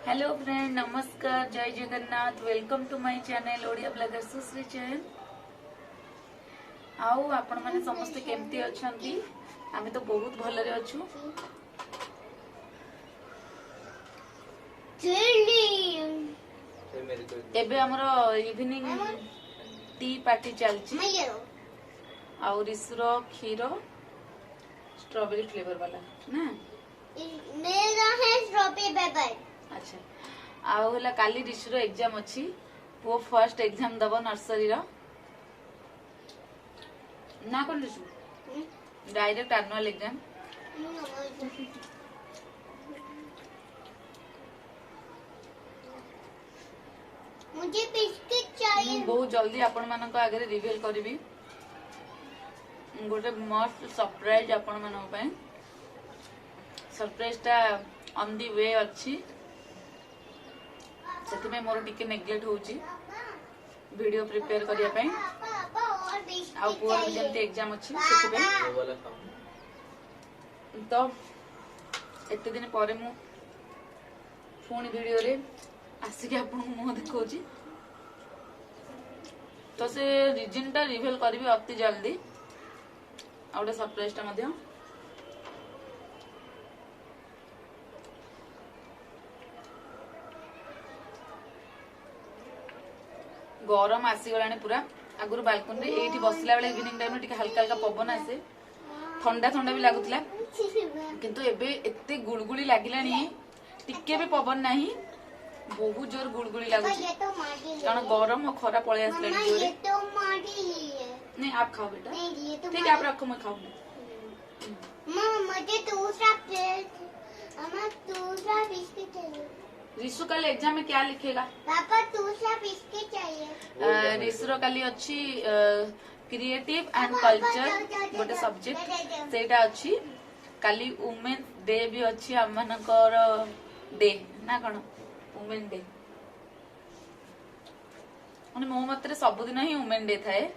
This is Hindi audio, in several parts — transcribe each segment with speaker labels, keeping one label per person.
Speaker 1: हेलो फ्रेंड, नमस्कार, जय Jagannath. Welcome to my channel Odia blogger Sushri Chain. आउ आपण माने समस्त केमती अछंती? आमे तो बहुत भलरे अछु। एबे हमरो इवनिंग टी पार्टी चलची। आउ रिसुरो खीर स्ट्रॉबेरी फ्लेवर वाला ना
Speaker 2: मेरा है स्ट्रॉबेरी फ्लेवर।
Speaker 1: अच्छा, आउ हला काली रिसुरो एग्जाम अछि। वो फर्स्ट एग्जाम दबो नर्सरी रो ना कोन रिसु डायरेक्ट एनुअल एग्जाम।
Speaker 2: मुझे बिस्किट चाहिए।
Speaker 1: बहुत जल्दी आपण मानक आगे रिवील करबी गोटे मस्त सरप्राइज आपण मानक पय। सरप्राइज टा ऑन दी वे अछि, सेति में मोर टिके नेग्लेक्ट होउची वीडियो प्रिपेयर करिया पय। आ पुअर भी जंती एग्जाम अछि सेति पे तो एते दिन परे मु फोन वीडियो रे आसी के आपन मुंह देखौची। तो से रीजन टा रिवील करबी अति जल्दी। आ गोटे सरप्राइज टा मध्य गरम आसी गलानी पूरा। आगुर बालकनी रे एठी बसला बेले इवनिंग टाइम रे टिके हल्का हल्का पवन आसे, ठंडा ठंडा भी लागुतला। किंतु एबे एते गुलगुली लागिलानी, टिके भी पवन नाही, बहुत जोर गुलगुली लागुची। कारण गरम और खरा पळे आसलानी जोरे। नहीं आप खाओ बेटा, ठीक है आप रखो, मैं खाऊंगी।
Speaker 2: मुझे दूसरा बिस्किट चाहिए।
Speaker 1: रिसु कल एग्जाम में क्या लिखेगा?
Speaker 2: पापा दूसरा बिस्किट चाहिए।
Speaker 1: रिसुर काली अच्छी क्रिएटिव एंड कल्चर गोटे सब्जेक्ट सेटा अच्छी। काली वुमेन डे भी अच्छी, हम मानकर डे ना कौन वुमेन डे माने मो मतरे सबुदिन ही वुमेन डे थाए।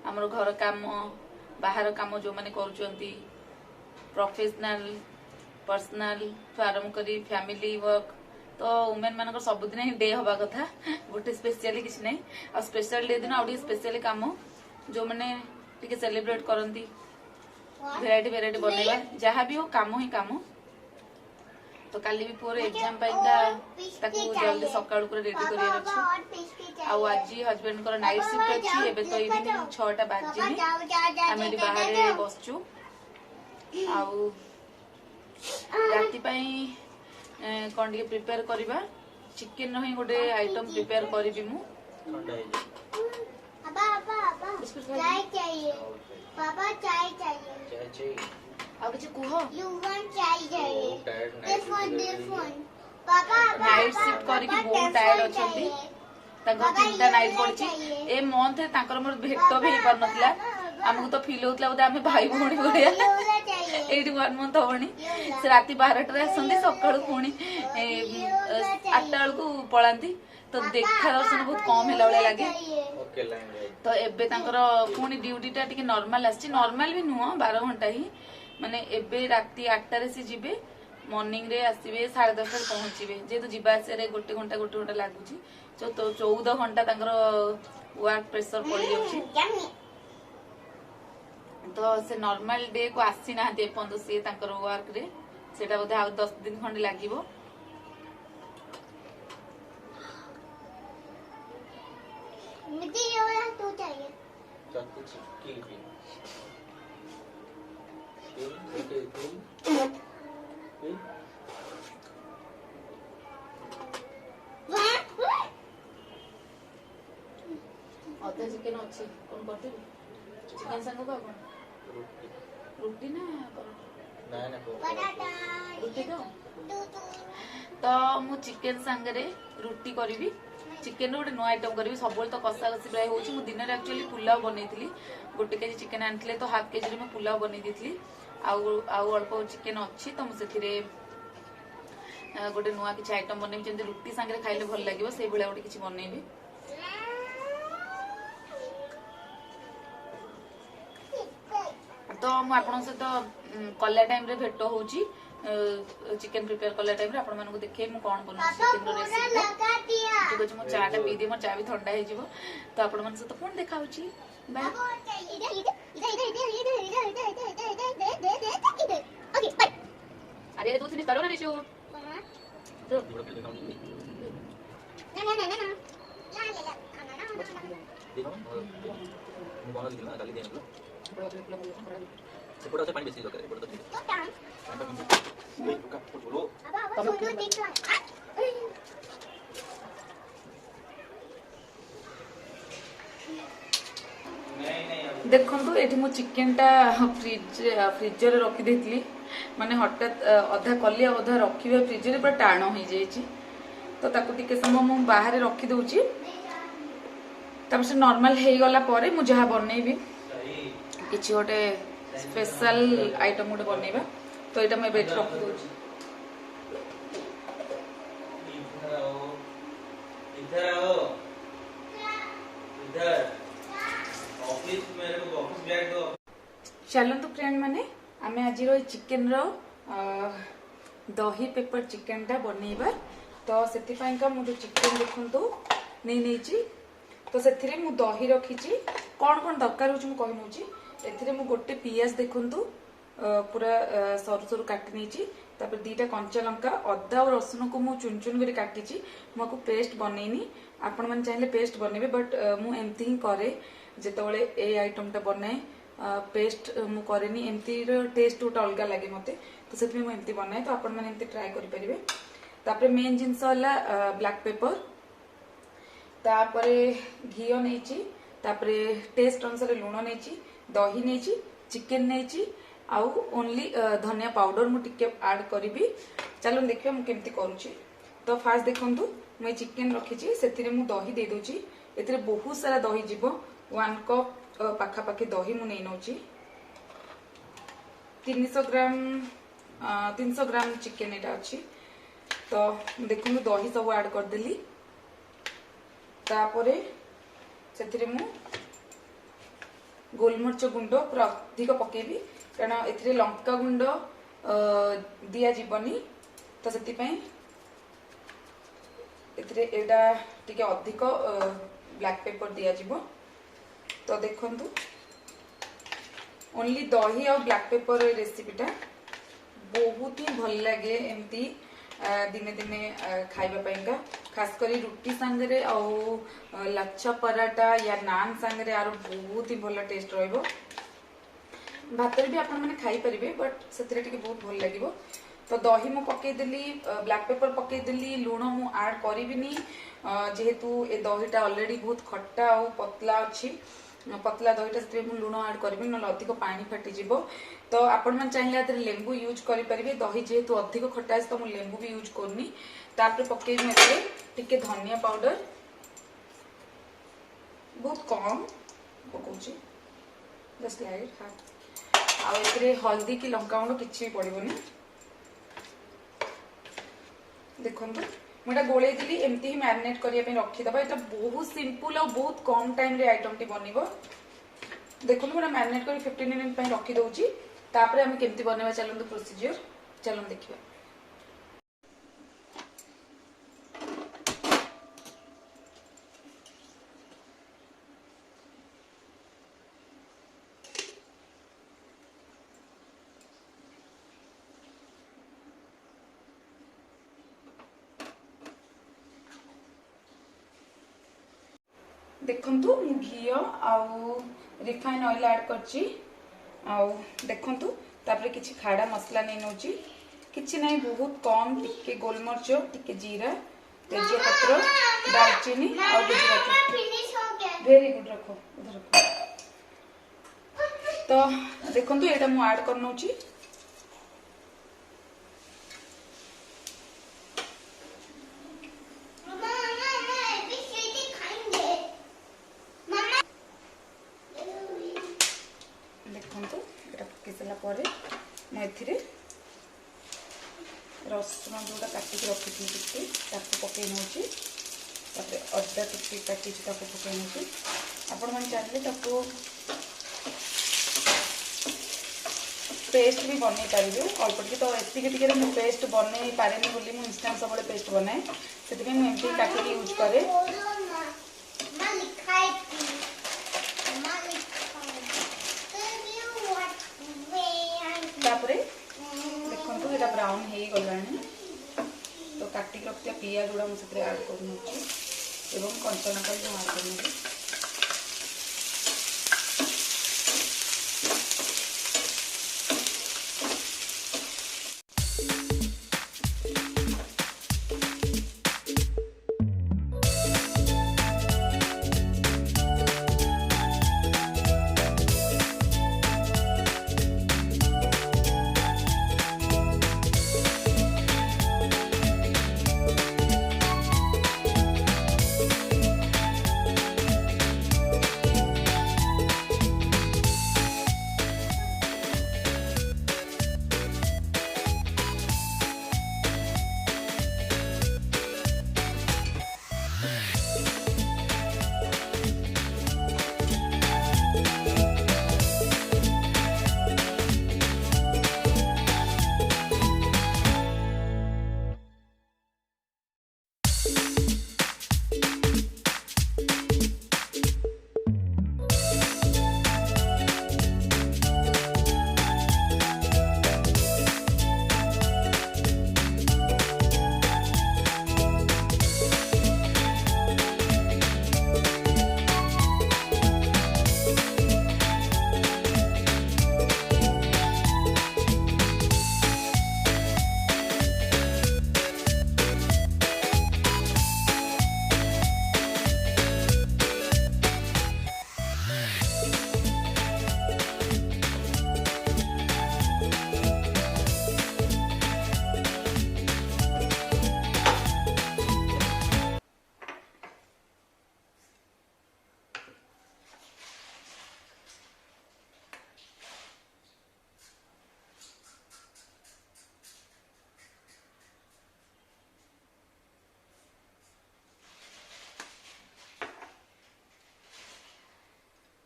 Speaker 1: हमर घर काम बाहर काम जो माने करूचंती, प्रोफेशनल पर्सनल तो आरंभ करी फैमिली वर्क, तो वुमेन मानकर सबुदिन ही डे हवा कथा। गोटे स्पेशली किसी नहीं। आ स्पेशल डे दिन आउडी स्पेशली काम जो माने टिके सेलिब्रेट करंती, वेराइटी वेराइटी बनेबा, जहाँ भी हो काम ही काम। तो काली भी पूरे एग्जाम पाइका ताकू जल्दी सकाळ को रेडी करिया अछि। आ आज हस्बैंड को नाइट शिफ्ट अछि। एबे तो इवनिंग 6टा बाजिनी आमे डी बाहर बसचू। आउ राति पई कोन टिके प्रिपेयर करबा। चिकन रही गोटे आइटम प्रिपेयर करबी मु।
Speaker 2: पापा चाय चाहिए। पापा चाय चाहिए।
Speaker 1: आ किछ कुहो
Speaker 2: You want चाय चाहिए। This one। पापा
Speaker 1: नाइट शिफ्ट करी की बहुत टायर्ड अछंती। ताको चिंता नाइट पड़ची। ए मंथ ताकर मोर भेट भी कर नथला। हमहु तो फील होतला बोदा हमें भाई भोणी भरिया। 1 मंथ होनी से राती 12टा आसंती, सकाळू पुणी 8टा बेलू पळांती। तो देखा दर्शन बहुत कम होला वाला लागे। तो एबे तांकर पुणी ड्यूटी टा टिके नॉर्मल आछि। नॉर्मल भी नुह 12 घंटा ही माने एबे राती 8टा रे से जिबे, मॉर्निंग रे आसीबे 10:30 रे पहुंचीबे। जे तो जिबा से रे गोटे घंटा लागुची। तो 14 घंटा तांकर वर्क प्रेशर पड़ी जाउची। तो से नॉर्मल डे को आसी ना दे पंदो से तांकर वर्क रे सेटा बोधे आ 10 दिन खंड लागिवो।
Speaker 2: मुझे ये वाला तू चाहिए।
Speaker 1: अधा चिकन अच्छी कौन करते चिकन संग का कौन रोटी ना रुटी तो मु चिकन संगे रुटी करी। चिकन गोटे नुआ आइटम करी। सब तो कषा कषी प्राय हो दिन में एक्चुअली पुलाव बनई। गोटे केजी चिकन आनी तो हाफ केजी में पुलाव बनई दी। आउ अल्प चिकन अच्छी तो मुझे गोटे नुआ किसी आइटम बनई जमी रुटी सांगे खाइले भल लगे से भाया गोटे किसी बनईबी। तो मुझे सहित कला टाइम रे भेट होची। चिकन प्रिपेयर कला टाइम आपण मानक देखे मु कोन बना चिकन रो रेसिपी ठीक अछि मु चाटा पी दे मोर चा भी ठंडा हे जिवो तो आपण मन से तो फोन देखाउची बाय अरे तू सिनी करो ना रिशु तो
Speaker 3: ସେପଟେ ପାଣି ବେଶୀ ଦରକାର ଏପଟେ
Speaker 1: देखो ये मो चिकेनटा फ्रिजर रखी माने हठात अधा कली अधा रखा फ्रिजर पूरा टाण हो जाए तो ताकू टिके समय मु बाहर रखी दूची से नॉर्मल हो गला परे मु जहा बनैबी किछि गोटे स्पेशल आइटम गोटे बनैबा तो एटा मैं बेट रखी दूची चलतु फ्रेंड माने आमे आज चिकेन रो दही पेपर चिकेन टा बनैबा तो सेति पई का मु चिकेन देखंतु नहीं तो से मु दही रखी कौन कौन दरकार हो कही नौची एथिरे मु गोटे पियाज देखंतु पूरा सरू सरू काटी नहीं तापर दीटा कंचा लंका अदा और रसुन को मु चुन चुन कर काटी मुझको पेस्ट बनैनी आपण मन चाहे पेस्ट बनैबे बट मु एमती ही करे जेतबेले ए आइटम टा बनाए पेस्ट मु करेनी एमती टेस्ट गोटे अलग लगे मते तो से मु एमती बनाए तो आपण मन एमती ट्राई करि परिबे तापर मेन जिंस होला ब्लैक पेपर तापरे घीओ नहीं तापरे टेस्ट अनुसार लुण नहीं दही नहीं चिकेन नहीं आउ ओनली धनिया पाउडर मु टिके ऐड करी चलो देखिए मु केमती करूची तो फास्ट देखंतु मैं चिकेन रखी से मु दही दे दूची एथिरे बहुत सारा दही जीवो 1 कप पाखापाखि दही मु नहीं नौची 300 ग्राम चिकेन एटा अच्छी तो देखो दही सब ऐड करदेली तापरे से मु गोलमरिच गुंड पूरा अधिक पकेबी कारण ए लंका गुंड दिया जीवनी तो से एटा टिके अधिक ब्लैक पेपर दिया जीवो तो देखंतु ओनली दही और ब्लैक पेपर रेसिपीटा बहुत ही भल लगे एमती दिने दिने खाइबा पाइंका खास करी रुटी सांगरे आउ लच्छा पराठा या नान सांगरे आरो बहुत ही भल टेस्ट रहइबो भातर भी आपण माने खाई परिबे बट सेतरे टिके बहुत भल लागिबो तो दही मु पके देली ब्लैक पेपर पके देली लूण मु ऐड करिबिनी जेहेतु ए दहीटा ऑलरेडी बहुत खट्टा और पतला अच्छी पतला दहीटा से मु लूण ऐड करबी न अधिक पानी फाटी जिवो तो आपण मन चाहिले आदर लेंबू यूज करि परिबे दही जेहेतु अधिक खट्टा है तो मु लेंबू भी यूज करनी तापर पके मेरे टिके धनिया पाउडर बहुत कम पकोची जस्ट लाइट हां आ एतरे हल्दी की लंका गुंड किछि पड़िबोनी देखंतु मुझे गोले दिली एमती ही मैरिनेट करिया पे रखीदबा एटा बहुत सिंपल और बहुत कम टाइम रे आइटम टी बनिबो देखो मुझे मैरिनेट करी 15 मिनट पे रखी दउची तापर हम केमती बनेबा चलंतु प्रोसीजर चलन देखिबा देखंतु मु घी आउ रिफाइन ऑयल ऐड करची आउ देखंतु तापर किछि खाड़ा मसला नै नोची किछि नै बहुत कम टिके गोलमरिच टिके जीरा तेजपत्र दालचीनी आउ गुजराती वेरी गुड रखो उधर रखो तो देखंतु एटा मु ऐड करनोची रसुण जोटा काटिक रखी टिके पकई नौची अदा टिके काटी पकई नौची आपण मैंने चाहिए पेस्ट भी बनई पारे अल्प टी तो एतिक मु पेस्ट बनई पारे बोली मुझे इंस्टांट सब पेस्ट बनाए से एमती काटिक यूज करे। तापरे देखो ये ब्राउन हो गला तो काटिक रखिया पियाज गुड़ा मुझे ऐड कर कंचा लंका भी ऐड कर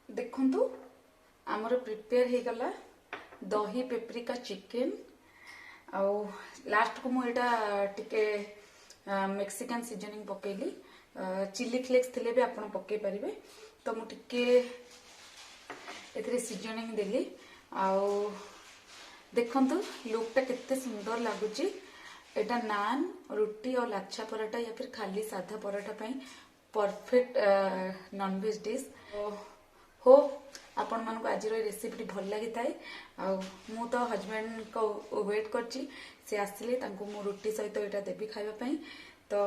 Speaker 1: देखु आमर प्रिपेयर हो गला दही पेपरिका चिकेन आउ लास्ट को मुझे टिके मेक्सिकन सीजनिंग पकेली चिली फ्लेक्स थिले भी आपण पके पारिबे तो मु टिके एथरे सीजनिंग देली आउ देखंतु लुकटा केते सुंदर लागुची। एटा नान रोटी और लाच्छा पराठा या फिर खाली साधा पराठा पई परफेक्ट नॉनवेज डिश हो। आपण मन को आज रेसिपी भल लगी थाए मु तो हजबैंड को वेट करची से आसिले तांको मु रोटी सहित एटा देबी खाइबा पई तो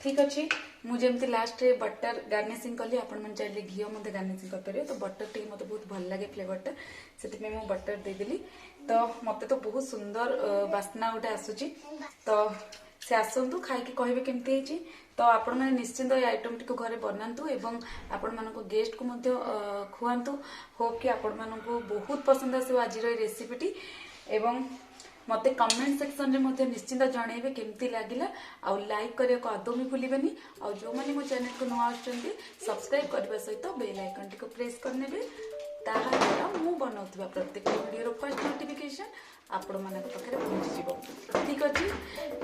Speaker 1: ठीक अच्छे मुझे लास्ट रे बटर गार्निशिंग कली आपण मन चाहिए घी मते गार्निशिंग कर परियो तो बटर टी मते बहुत भल लागे फ्लेवरटा सेति में मु बटर दे देली तो मते तो बहुत सुंदर वासना उठे आसुची तो से आसंतु खाई के कहबे केमती हेची तो आपण माने निश्चिंत ये आइटम टी को घरे बनांतु एवं आपण मानको गेस्ट को मते खुआंतु होप कि आपण मानको बहुत पसंद आसे आज रेसिपी टी एवं मते कमेंट सेक्शन रे मते निश्चिंत जणेबे केमती लागिला आ लाइक करिया को आदो भी भूलिबेनी आ जो माने मो चैनल को नवा आछंती सब्सक्राइब करबा सहित बेल आइकन टी को प्रेस करनेबे ताहा द्वारा मु बनाउतबा प्रत्येक वीडियो रो फर्स्ट नोटिफिकेशन आपण मानक पाखरे पहुंच जिवो। ठीक अछि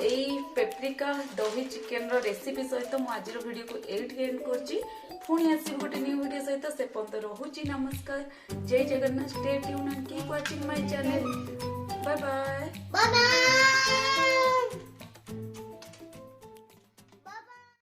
Speaker 1: एई पेपरिका दही चिकेन रो रेसिपी सहित मु आज रो वीडियो को एट एंड करछि पुणी आसी गोटे न्यू वीडियो सहित से पंत रहुछि। नमस्कार जय Jagannath stay tune and keep watching my channel bye bye.